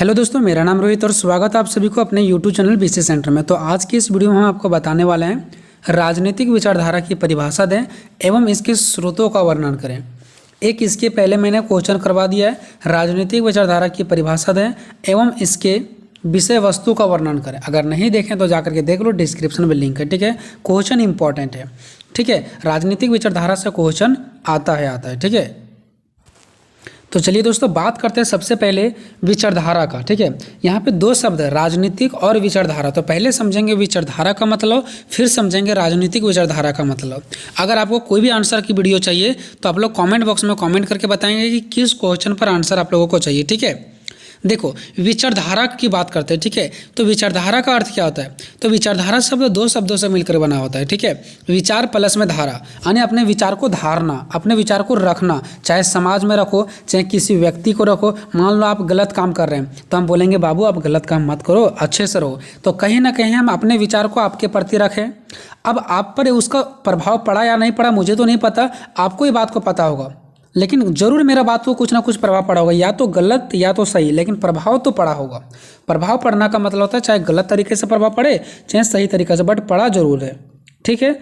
Hello दोस्तों, मेरा नाम रोहित और स्वागत है आप सभी को अपने यूट्यूब चैनल बीसी सेंटर में। तो आज की इस वीडियो में हम आपको बताने वाले हैं राजनीतिक विचारधारा की परिभाषा दें एवं इसके स्रोतों का वर्णन करें। एक इसके पहले मैंने क्वेश्चन करवा दिया है, राजनीतिक विचारधारा की परिभाषा दें एवं इसके विषय वस्तु का वर्णन करें। अगर नहीं देखें तो जाकर के देख लो, डिस्क्रिप्शन में लिंक है। ठीक है, क्वेश्चन इंपॉर्टेंट है। ठीक है, राजनीतिक विचारधारा से क्वेश्चन आता है। ठीक है, तो चलिए दोस्तों बात करते हैं सबसे पहले विचारधारा का। ठीक है, यहाँ पे दो शब्द है, राजनीतिक और विचारधारा। तो पहले समझेंगे विचारधारा का मतलब, फिर समझेंगे राजनीतिक विचारधारा का मतलब। अगर आपको कोई भी आंसर की वीडियो चाहिए तो आप लोग कमेंट बॉक्स में कमेंट करके बताएंगे कि किस क्वेश्चन पर आंसर आप लोगों को चाहिए। ठीक है, देखो विचारधारा की बात करते हैं। ठीक है, तो विचारधारा का अर्थ क्या होता है? तो विचारधारा शब्द दो शब्दों से मिलकर बना होता है। ठीक है, विचार प्लस में धारा, यानी अपने विचार को धारना, अपने विचार को रखना, चाहे समाज में रखो चाहे किसी व्यक्ति को रखो। मान लो आप गलत काम कर रहे हैं तो हम बोलेंगे बाबू आप गलत काम मत करो, अच्छे से रहो। तो कहीं ना कहीं हम अपने विचार को आपके प्रति रखें। अब आप पर उसका प्रभाव पड़ा या नहीं पड़ा मुझे तो नहीं पता, आपको ये बात को पता होगा, लेकिन जरूर मेरा बात को कुछ ना कुछ प्रभाव पड़ा होगा, या तो गलत या तो सही, लेकिन प्रभाव तो पड़ा होगा। प्रभाव पड़ना का मतलब होता है चाहे गलत तरीके से प्रभाव पड़े चाहे सही तरीके से, बट पड़ा जरूर है। ठीक है,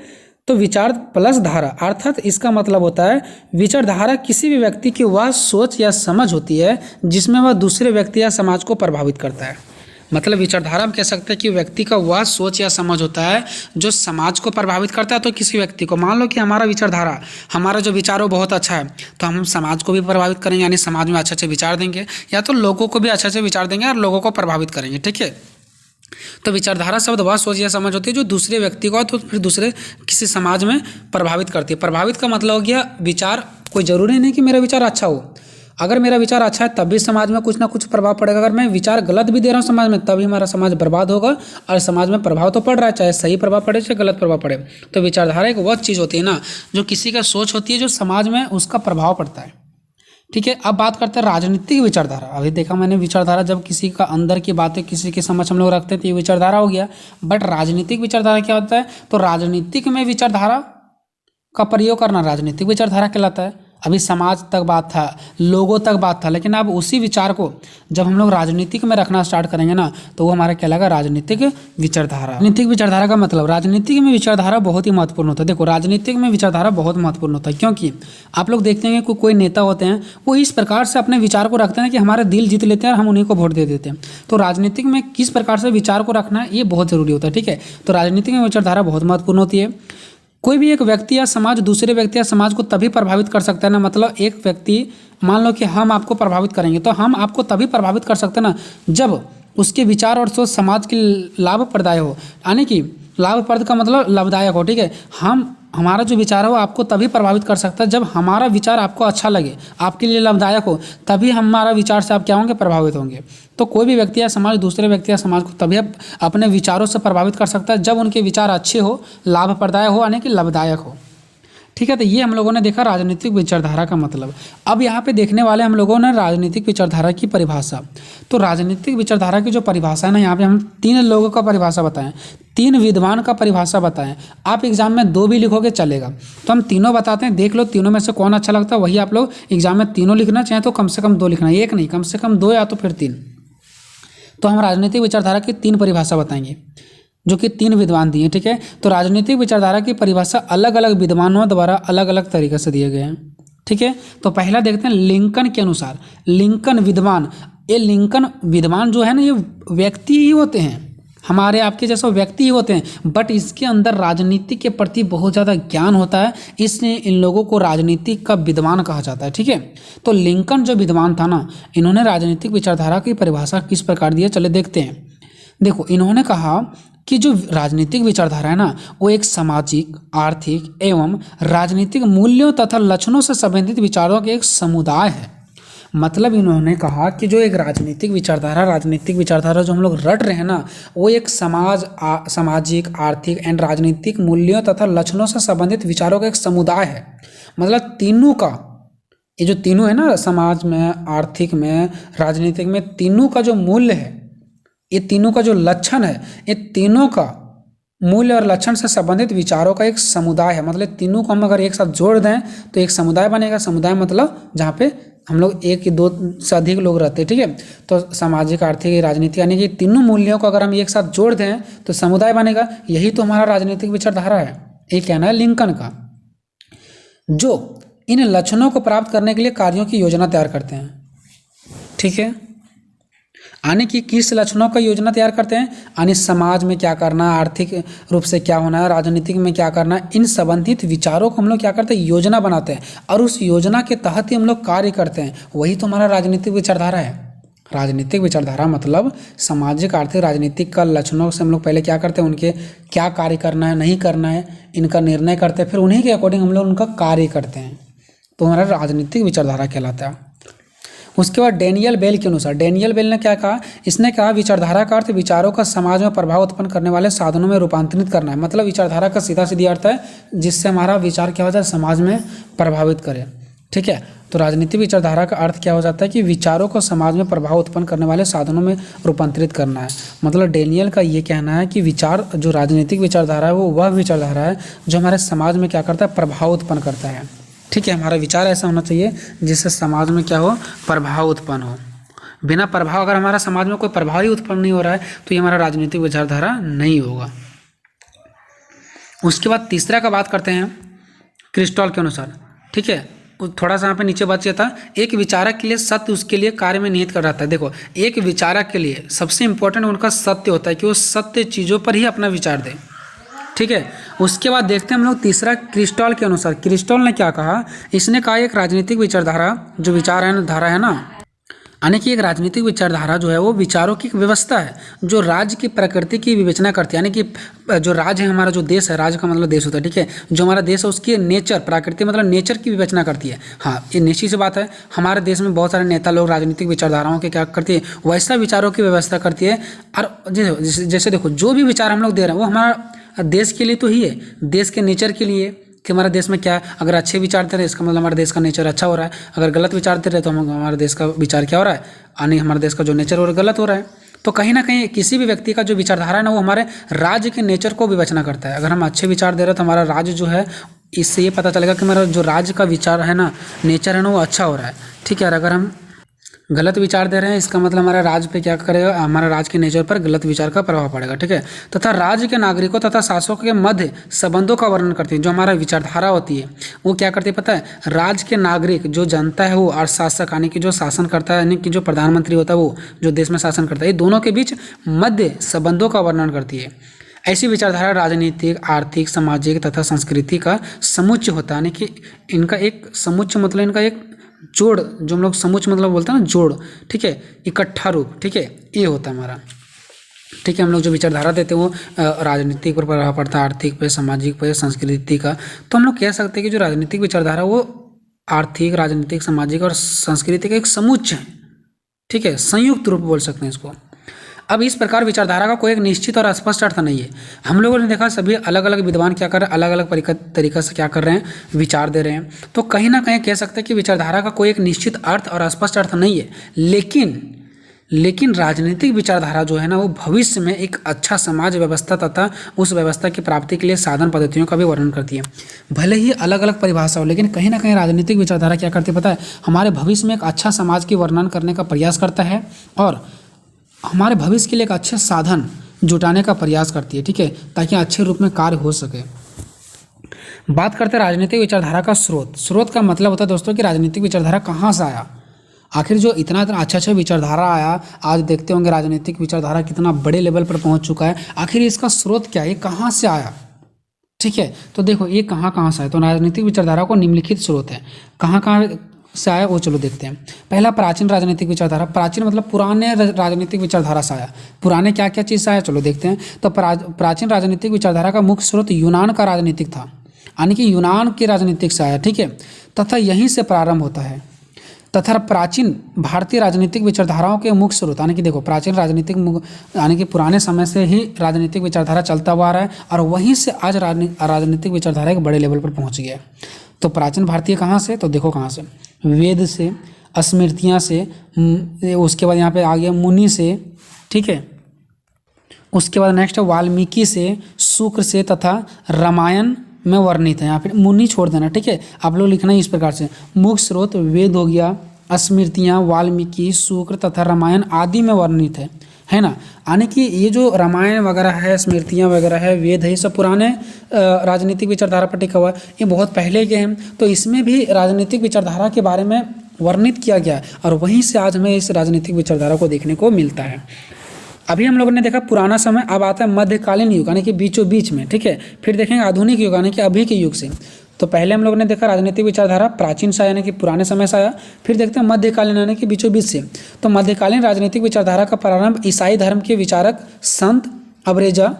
तो विचार प्लस धारा अर्थात इसका मतलब होता है विचारधारा किसी भी व्यक्ति की वह सोच या समझ होती है जिसमें वह दूसरे व्यक्ति या समाज को प्रभावित करता है। मतलब विचारधारा हम कह सकते हैं कि व्यक्ति का वह सोच या समझ होता है जो समाज को प्रभावित करता है। तो किसी व्यक्ति को, मान लो कि हमारा विचारधारा, हमारा जो विचार हो बहुत अच्छा है, तो हम समाज को भी प्रभावित करेंगे, यानी समाज में अच्छे अच्छे विचार देंगे, या तो लोगों को भी अच्छे अच्छे विचार देंगे और लोगों को प्रभावित करेंगे। ठीक है, तो विचारधारा शब्द वह सोच या समझ होती है जो दूसरे व्यक्ति को तो फिर दूसरे किसी समाज में प्रभावित करती है। प्रभावित का मतलब हो गया विचार, कोई जरूरी नहीं कि मेरा विचार अच्छा हो। अगर मेरा विचार अच्छा है तब भी समाज में कुछ ना कुछ प्रभाव पड़ेगा। अगर मैं विचार गलत भी दे रहा हूँ समाज में तभी हमारा समाज बर्बाद होगा, और समाज में प्रभाव तो पड़ रहा है, चाहे सही प्रभाव पड़े चाहे गलत प्रभाव पड़े। तो विचारधारा एक वह चीज़ होती है ना जो किसी का सोच होती है जो समाज में उसका प्रभाव पड़ता है। ठीक है, अब बात करते हैं राजनीतिक विचारधारा। अभी देखा मैंने विचारधारा जब किसी का अंदर की बातें किसी के समझ हम लोग रखते हैं तो ये विचारधारा हो गया। बट राजनीतिक विचारधारा क्या होता है? तो राजनीतिक में विचारधारा का प्रयोग करना राजनीतिक विचारधारा कहलाता है। अभी समाज तक बात था, लोगों तक बात था, लेकिन अब उसी विचार को जब हम लोग राजनीतिक में रखना स्टार्ट करेंगे ना तो वो हमारा कहलाएगा राजनीतिक विचारधारा। राजनीतिक विचारधारा का मतलब, राजनीतिक में विचारधारा बहुत ही महत्वपूर्ण होता है। देखो राजनीतिक में विचारधारा बहुत महत्वपूर्ण होता है, क्योंकि आप लोग देखते हैं कि कोई नेता होते हैं वो इस प्रकार से अपने विचार को रखते हैं कि हमारा दिल जीत लेते हैं और हम उन्हीं को वोट दे देते हैं। तो राजनीतिक में किस प्रकार से विचार को रखना है ये बहुत जरूरी होता है। ठीक है, तो राजनीतिक में विचारधारा बहुत महत्वपूर्ण होती है। कोई भी एक व्यक्ति या समाज दूसरे व्यक्ति या समाज को तभी प्रभावित कर सकता है ना, मतलब एक व्यक्ति, मान लो कि हम आपको प्रभावित करेंगे तो हम आपको तभी प्रभावित कर सकते हैं ना जब उसके विचार और सोच समाज के लाभप्रदायक हो, यानी कि लाभप्रद का मतलब लाभदायक हो। ठीक है, हमारा जो विचार है वो आपको तभी प्रभावित कर सकता है जब हमारा विचार आपको अच्छा लगे, आपके लिए लाभदायक हो, तभी हमारा विचार से आप क्या होंगे, प्रभावित होंगे। तो कोई भी व्यक्ति या समाज दूसरे व्यक्ति या समाज को तभी अपने विचारों से प्रभावित कर सकता है जब उनके विचार अच्छे हो, लाभप्रदायक हो, यानी कि लाभदायक हो। ठीक है, तो ये हम लोगों ने देखा राजनीतिक विचारधारा का मतलब। अब यहाँ पे देखने वाले हम लोगों ने राजनीतिक विचारधारा की परिभाषा। तो राजनीतिक विचारधारा की जो परिभाषा है ना, यहाँ पे हम 3 लोगों का परिभाषा बताएं, 3 विद्वान का परिभाषा बताएं। आप एग्जाम में 2 भी लिखोगे चलेगा, तो हम तीनों बताते हैं, देख लो तीनों में से कौन अच्छा लगता है वही आप लोग एग्जाम में तीनों लिखना, चाहे तो कम से कम 2 लिखना, एक नहीं, कम से कम 2 या तो फिर 3। तो हम राजनीतिक विचारधारा की 3 परिभाषा बताएंगे जो कि 3 विद्वान दिए। ठीक है, तो राजनीतिक विचारधारा की परिभाषा अलग अलग विद्वानों द्वारा अलग अलग तरीके से दिए गए हैं। ठीक है, तो पहला देखते हैं लिंकन के अनुसार। लिंकन विद्वान, ये लिंकन विद्वान जो है ना ये व्यक्ति ही होते हैं, हमारे आपके जैसा व्यक्ति ही होते हैं, बट इसके अंदर राजनीति के प्रति बहुत ज़्यादा ज्ञान होता है, इसलिए इन लोगों को राजनीति का विद्वान कहा जाता है। ठीक है, तो लिंकन जो विद्वान था ना, इन्होंने राजनीतिक विचारधारा की परिभाषा किस प्रकार दी है, चले देखते हैं। देखो इन्होंने कहा कि जो राजनीतिक विचारधारा है ना वो एक सामाजिक, आर्थिक एवं राजनीतिक मूल्यों तथा लक्षणों से संबंधित विचारों के एक समुदाय है। मतलब इन्होंने कहा कि जो एक राजनीतिक विचारधारा जो हम लोग रट रहे हैं ना वो एक सामाजिक, आर्थिक एंड राजनीतिक मूल्यों तथा लक्षणों से संबंधित विचारों का एक समुदाय है। मतलब तीनों का, ये जो तीनों है ना, समाज में, आर्थिक में, राजनीतिक में, तीनों का जो मूल्य है, ये तीनों का जो लक्षण है, ये तीनों का मूल्य और लक्षण से संबंधित विचारों का एक समुदाय है। मतलब तीनों को हम अगर एक साथ जोड़ दें तो एक समुदाय बनेगा। समुदाय मतलब जहाँ पे हम लोग एक या दो से अधिक लोग रहते हैं, ठीक है। तो सामाजिक, आर्थिक, राजनीतिक यानी कि तीनों मूल्यों को अगर हम एक साथ जोड़ दें तो समुदाय बनेगा। यही तो हमारा राजनीतिक विचारधारा है। ये कहना है लिंकन का, जो इन लक्षणों को प्राप्त करने के लिए कार्यों की योजना तैयार करते हैं, ठीक है। आने की किस लक्षणों का योजना तैयार करते हैं, यानी समाज में क्या करना है, आर्थिक रूप से क्या होना है, राजनीतिक में क्या करना है, इन संबंधित विचारों को हम लोग क्या करते हैं, योजना बनाते हैं और उस योजना के तहत ही हम लोग कार्य करते हैं। वही तो हमारा राजनीतिक विचारधारा है। राजनीतिक विचारधारा मतलब सामाजिक, आर्थिक, राजनीतिक का लक्षणों से हम लोग पहले क्या करते हैं, उनके क्या कार्य करना है, नहीं करना है, इनका निर्णय करते हैं, फिर उन्हीं के अकॉर्डिंग हम लोग उनका कार्य करते हैं। तो हमारा राजनीतिक विचारधारा कहलाता है। उसके बाद डेनियल बेल के अनुसार, डेनियल बेल ने क्या कहा, इसने कहा विचारधारा का अर्थ विचारों का समाज में प्रभाव उत्पन्न करने वाले साधनों में रूपांतरित करना है। मतलब विचारधारा का सीधा सीधी अर्थ है जिससे हमारा विचार क्या हो जाए, समाज में प्रभावित करे, ठीक है। तो राजनीतिक विचारधारा का अर्थ क्या हो जाता है कि विचारों को समाज में प्रभाव उत्पन्न करने वाले साधनों में रूपांतरित करना है। मतलब डेनियल का ये कहना है कि विचार, जो राजनीतिक विचारधारा है वो वह विचारधारा है जो हमारे समाज में क्या करता है, प्रभाव उत्पन्न करता है, ठीक है। हमारा विचार ऐसा होना चाहिए जिससे समाज में क्या हो, प्रभाव उत्पन्न हो। बिना प्रभाव, अगर हमारा समाज में कोई प्रभाव ही उत्पन्न नहीं हो रहा है तो ये हमारा राजनीतिक विचारधारा नहीं होगा। उसके बाद तीसरा का बात करते हैं क्रिस्टॉल के अनुसार, ठीक है। थोड़ा सा यहाँ पे नीचे बात था, एक विचारक के लिए सत्य उसके लिए कार्य में निहित कर रहता है। देखो, एक विचारक के लिए सबसे इंपॉर्टेंट उनका सत्य होता है कि वो सत्य चीज़ों पर ही अपना विचार दे, ठीक है। उसके बाद देखते हैं हम लोग तीसरा क्रिस्टॉल के अनुसार। क्रिस्टॉल ने क्या कहा, इसने कहा एक राजनीतिक विचारधारा जो विचार है धारा है ना, यानी कि एक राजनीतिक विचारधारा जो है वो विचारों की एक व्यवस्था है जो राज्य की प्रकृति की विवेचना करती है। यानी कि जो राज्य है, हमारा जो देश है, राज्य का मतलब देश होता है, ठीक है। जो हमारा देश है उसकी नेचर, प्रकृति मतलब नेचर की विवेचना करती है। हाँ, ये निश्चित सी बात है। हमारे देश में बहुत सारे नेता लोग राजनीतिक विचारधाराओं के क्या करती है, वैसा विचारों की व्यवस्था करती है। और जैसे देखो, जो भी विचार हम लोग दे रहे हैं वो हमारा देश के लिए तो ही है, देश के नेचर के लिए कि हमारे देश में क्या है। अगर अच्छे विचार दे रहे हैं इसका मतलब हमारे देश का नेचर अच्छा हो रहा है, अगर गलत विचार दे रहे हैं तो हमारे देश का विचार क्या हो रहा है, यानी हमारे देश का जो नेचर हो रहा है गलत हो रहा है। तो कहीं ना कहीं किसी भी व्यक्ति का जो विचारधारा है ना वो हमारे राज्य के नेचर को विवेचना करता है। अगर हम अच्छे विचार दे रहे हैं तो हमारा राज्य जो है, इससे ये पता चलेगा कि हमारा जो राज्य का विचार है ना, नेचर है ना, वो अच्छा हो रहा है, ठीक है। और अगर हम गलत विचार दे रहे हैं इसका मतलब हमारा राज्य पे क्या करेगा, हमारा राज्य के नेचर पर गलत विचार का प्रभाव पड़ेगा, ठीक है। तथा राज्य के नागरिकों तथा शासकों के मध्य संबंधों का वर्णन करती है। जो हमारा विचारधारा होती है वो क्या करती है पता है, राज्य के नागरिक जो जनता है वो और शासक यानी कि जो शासन करता है, यानी कि जो प्रधानमंत्री होता है वो जो देश में शासन करता है, ये दोनों के बीच मध्य संबंधों का वर्णन करती है। ऐसी विचारधारा राजनीतिक, आर्थिक, सामाजिक तथा संस्कृति का समुच्चय होता है। यानी कि इनका एक समुच्चय मतलब इनका एक जोड़, जो हम लोग समुच्चय मतलब बोलते हैं ना, जोड़, ठीक है, इकट्ठा रूप, ठीक है, ये होता है हमारा, ठीक है। हम लोग जो विचारधारा देते हैं वो राजनीतिक पर प्रभाव पड़ता है, आर्थिक पे, सामाजिक पे, संस्कृति का। तो हम लोग कह सकते हैं कि जो राजनीतिक विचारधारा वो आर्थिक, राजनीतिक, सामाजिक और संस्कृति का एक समुच्चय है, ठीक है, संयुक्त रूप बोल सकते हैं इसको। अब इस प्रकार विचारधारा का कोई एक निश्चित और स्पष्ट अर्थ नहीं है। हम लोगों ने देखा सभी अलग अलग विद्वान क्या कर रहे हैं, अलग अलग तरीका से क्या कर रहे हैं, विचार दे रहे हैं। तो कहीं ना कहीं कह सकते हैं कि विचारधारा का कोई एक निश्चित अर्थ और स्पष्ट अर्थ नहीं है। लेकिन राजनीतिक विचारधारा जो है ना वो भविष्य में एक अच्छा समाज व्यवस्था तथा उस व्यवस्था की प्राप्ति के लिए साधन पद्धतियों का भी वर्णन करती है। भले ही अलग अलग परिभाषा हो, लेकिन कहीं ना कहीं राजनीतिक विचारधारा क्या करती है पता है, हमारे भविष्य में एक अच्छा समाज की वर्णन करने का प्रयास करता है और हमारे भविष्य के लिए एक अच्छे साधन जुटाने का प्रयास करती है, ठीक है, ताकि अच्छे रूप में कार्य हो सके। बात करते हैं राजनीतिक विचारधारा का स्रोत। स्रोत का मतलब होता है दोस्तों कि राजनीतिक विचारधारा कहाँ से आया, आखिर जो इतना अच्छा विचारधारा आया, आज देखते होंगे राजनीतिक विचारधारा कितना बड़े लेवल पर पहुंच चुका है, आखिर इसका स्रोत क्या है, ये कहाँ से आया, ठीक है। तो देखो ये कहाँ से आया, तो राजनीतिक विचारधारा को निम्नलिखित स्रोत है, कहाँ से आया वो चलो देखते हैं। पहला प्राचीन राजनीतिक विचारधारा, प्राचीन मतलब पुराने राजनीतिक विचारधारा से आया। पुराने क्या क्या चीज़ से आया चलो देखते हैं। तो प्राचीन राजनीतिक विचारधारा का मुख्य स्रोत यूनान का राजनीतिक था, यानी कि यूनान के राजनीतिक से आया, ठीक है, तथा यहीं से प्रारंभ होता है। तथा प्राचीन भारतीय राजनीतिक विचारधाराओं के मुख्य स्रोत, यानी कि देखो प्राचीन राजनीतिक यानी कि पुराने समय से ही राजनीतिक विचारधारा चलता हुआ आ रहा है और वहीं से आज राजनीतिक विचारधारा एक बड़े लेवल पर पहुंच गया है। तो प्राचीन भारतीय कहाँ से, तो देखो कहाँ से, वेद से, स्मृतियाँ से, उसके बाद यहाँ पे आ गया मुनि से, ठीक है, उसके बाद नेक्स्ट वाल्मीकि से, शुक्र से तथा रामायण में वर्णित है। यहाँ पे मुनि छोड़ देना, ठीक है, आप लोग लिखना है इस प्रकार से। मुख्य स्रोत वेद हो गया, स्मृतियाँ वाल्मीकि, शुक्र तथा रामायण आदि में वर्णित है ना। यानी कि ये जो रामायण वगैरह है, स्मृतियाँ वगैरह है, वेद है, ये सब पुराने राजनीतिक विचारधारा पर टिका हुआ है, ये बहुत पहले के हैं। तो इसमें भी राजनीतिक विचारधारा के बारे में वर्णित किया गया है और वहीं से आज हमें इस राजनीतिक विचारधारा को देखने को मिलता है। अभी हम लोगों ने देखा पुराना समय, अब आता है मध्यकालीन युग यानी कि बीचों बीच में, ठीक है। फिर देखेंगे आधुनिक युग यानी कि अभी के युग से। तो पहले हम लोगों ने देखा राजनीतिक विचारधारा प्राचीन से यानी कि पुराने समय से आया। फिर देखते हैं मध्यकालीन यानी कि बीचों बीच से। तो मध्यकालीन राजनीतिक विचारधारा का प्रारंभ ईसाई धर्म के विचारक संत अब्रेजा,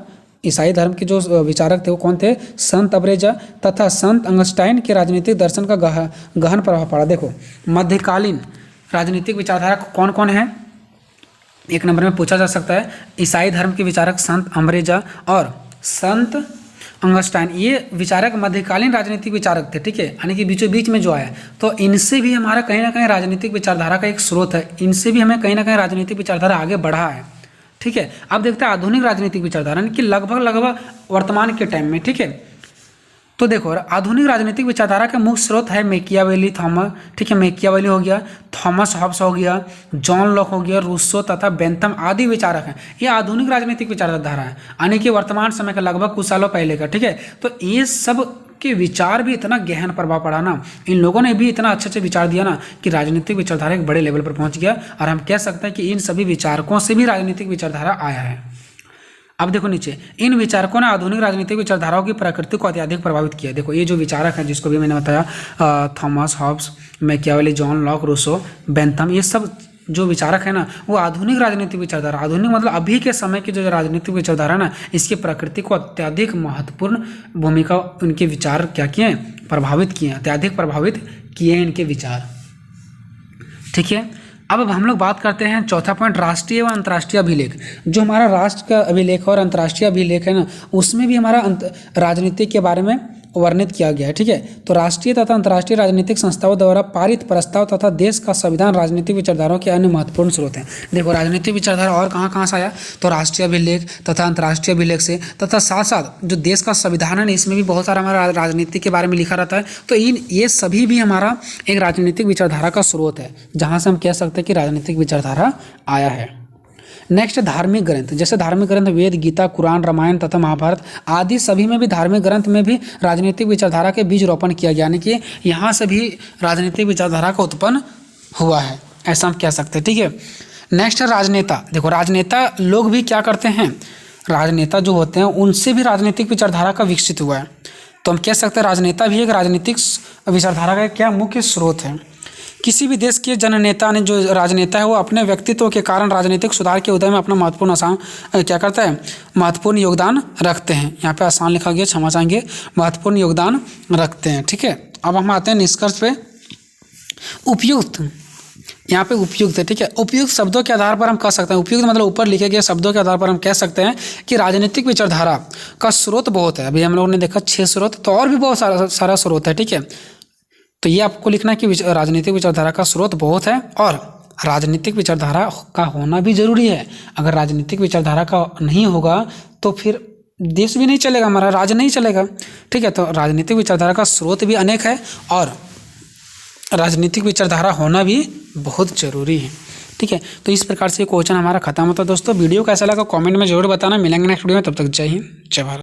ईसाई धर्म के जो विचारक थे वो कौन थे? संत अब्रेजा तथा संत अंगस्टाइन के राजनीतिक दर्शन का गहन प्रभाव पड़ा। देखो मध्यकालीन राजनीतिक विचारधारा कौन कौन है, एक नंबर में पूछा जा सकता है। ईसाई धर्म के विचारक संत अब्रेजा और संत अंगस्टाइन, ये विचारक मध्यकालीन राजनीतिक विचारक थे, ठीक है, यानी कि बीचों बीच में जो आया। तो इनसे भी हमारा कहीं ना कहीं राजनीतिक विचारधारा का एक स्रोत है, इनसे भी हमें कहीं ना कहीं राजनीतिक विचारधारा आगे बढ़ा है, ठीक है। अब देखते हैं आधुनिक राजनीतिक विचारधारा यानी कि लगभग वर्तमान के टाइम में, ठीक है। तो देखो आधुनिक राजनीतिक विचारधारा का मुख्य स्रोत है मैकियावेली थॉमस, ठीक है, मैकियावेली हो गया, थॉमस हॉब्स हो गया, जॉन लॉक हो गया, रूसो तथा बेंथम आदि विचारक हैं। ये आधुनिक राजनीतिक विचारधारा है यानी कि वर्तमान समय का लगभग कुछ सालों पहले का, ठीक है। तो ये सब के विचार भी इतना गहन प्रभाव पड़ा ना, इन लोगों ने भी इतना अच्छे विचार दिया ना कि राजनीतिक विचारधारा एक बड़े लेवल पर पहुंच गया। और हम कह सकते हैं कि इन सभी विचारकों से भी राजनीतिक विचारधारा आया है। अब देखो नीचे, इन विचारकों ने आधुनिक राजनीतिक विचारधाराओं की प्रकृति को अत्यधिक प्रभावित किया। देखो ये जो विचारक हैं जिसको भी मैंने बताया, Thomas Hobbes, Machiavelli, John Locke, Rousseau, Bentham, ये सब जो विचारक है ना वो आधुनिक राजनीतिक विचारधारा, आधुनिक मतलब अभी के समय की जो राजनीतिक विचारधारा ना, इसकी प्रकृति को अत्यधिक महत्वपूर्ण भूमिका उनके विचार क्या किए, प्रभावित किए, अत्यधिक प्रभावित किए इनके विचार, ठीक है। अब हम लोग बात करते हैं चौथा पॉइंट, राष्ट्रीय व अंतर्राष्ट्रीय अभिलेख। जो हमारा राष्ट्र का अभिलेख और अंतर्राष्ट्रीय अभिलेख है ना, उसमें भी हमारा राजनीति के बारे में वर्णित किया गया है, ठीक है। तो राष्ट्रीय तथा अंतर्राष्ट्रीय राजनीतिक संस्थाओं द्वारा पारित प्रस्ताव तथा देश का संविधान राजनीतिक विचारधाराओं के अन्य महत्वपूर्ण स्रोत हैं। देखो राजनीतिक विचारधारा और कहाँ से आया, तो राष्ट्रीय अभिलेख तथा अंतर्राष्ट्रीय अभिलेख से, तथा साथ साथ जो देश का संविधान है इसमें भी बहुत सारा हमारा राजनीति के बारे में लिखा रहता है। तो ये सभी भी हमारा एक राजनीतिक विचारधारा का स्रोत है, जहाँ से हम कह सकते हैं कि राजनीतिक विचारधारा आया है। नेक्स्ट धार्मिक ग्रंथ, जैसे धार्मिक ग्रंथ वेद, गीता, कुरान, रामायण तथा महाभारत आदि सभी में भी धार्मिक ग्रंथ में भी राजनीतिक विचारधारा के बीज रोपण किया गया, यानी कि यहाँ से भी राजनीतिक विचारधारा का उत्पन्न हुआ है, ऐसा हम कह सकते हैं, ठीक है। नेक्स्ट है राजनेता। देखो राजनेता लोग भी क्या करते हैं, राजनेता जो होते हैं उनसे भी राजनीतिक विचारधारा का विकसित हुआ है। तो हम कह सकते हैं राजनेता भी एक राजनीतिक विचारधारा का क्या मुख्य स्रोत है। किसी भी देश के जननेता ने, जो राजनेता है, वो अपने व्यक्तित्व के कारण राजनीतिक सुधार के उदय में अपना महत्वपूर्ण योगदान रखते हैं। यहाँ पे आसान लिखा गया, क्षमा चाहेंगे, महत्वपूर्ण योगदान रखते हैं, ठीक है। अब हम आते हैं निष्कर्ष पे। उपयुक्त, यहाँ पे उपयुक्त है, ठीक है। उपयुक्त शब्दों के आधार पर हम कह सकते हैं, उपयुक्त मतलब ऊपर लिखे गए शब्दों के आधार पर हम कह सकते हैं कि राजनीतिक विचारधारा का स्रोत बहुत है। अभी हम लोगों ने देखा 6 स्रोत, तो और भी बहुत सारा स्रोत है, ठीक है। तो ये आपको लिखना है कि राजनीतिक विचारधारा का स्रोत बहुत है और राजनीतिक विचारधारा का होना भी जरूरी है। अगर राजनीतिक विचारधारा का नहीं होगा तो फिर देश भी नहीं चलेगा, हमारा राज्य नहीं चलेगा, ठीक है। तो राजनीतिक विचारधारा का स्रोत भी अनेक है और राजनीतिक विचारधारा होना भी बहुत जरूरी है, ठीक है। तो इस प्रकार से क्वेश्चन हमारा खत्म होता है दोस्तों। वीडियो कैसा लगा कमेंट में जरूर बताना। मिलेंगे नेक्स्ट वीडियो में, तब तक जय हिंद, जय भारत।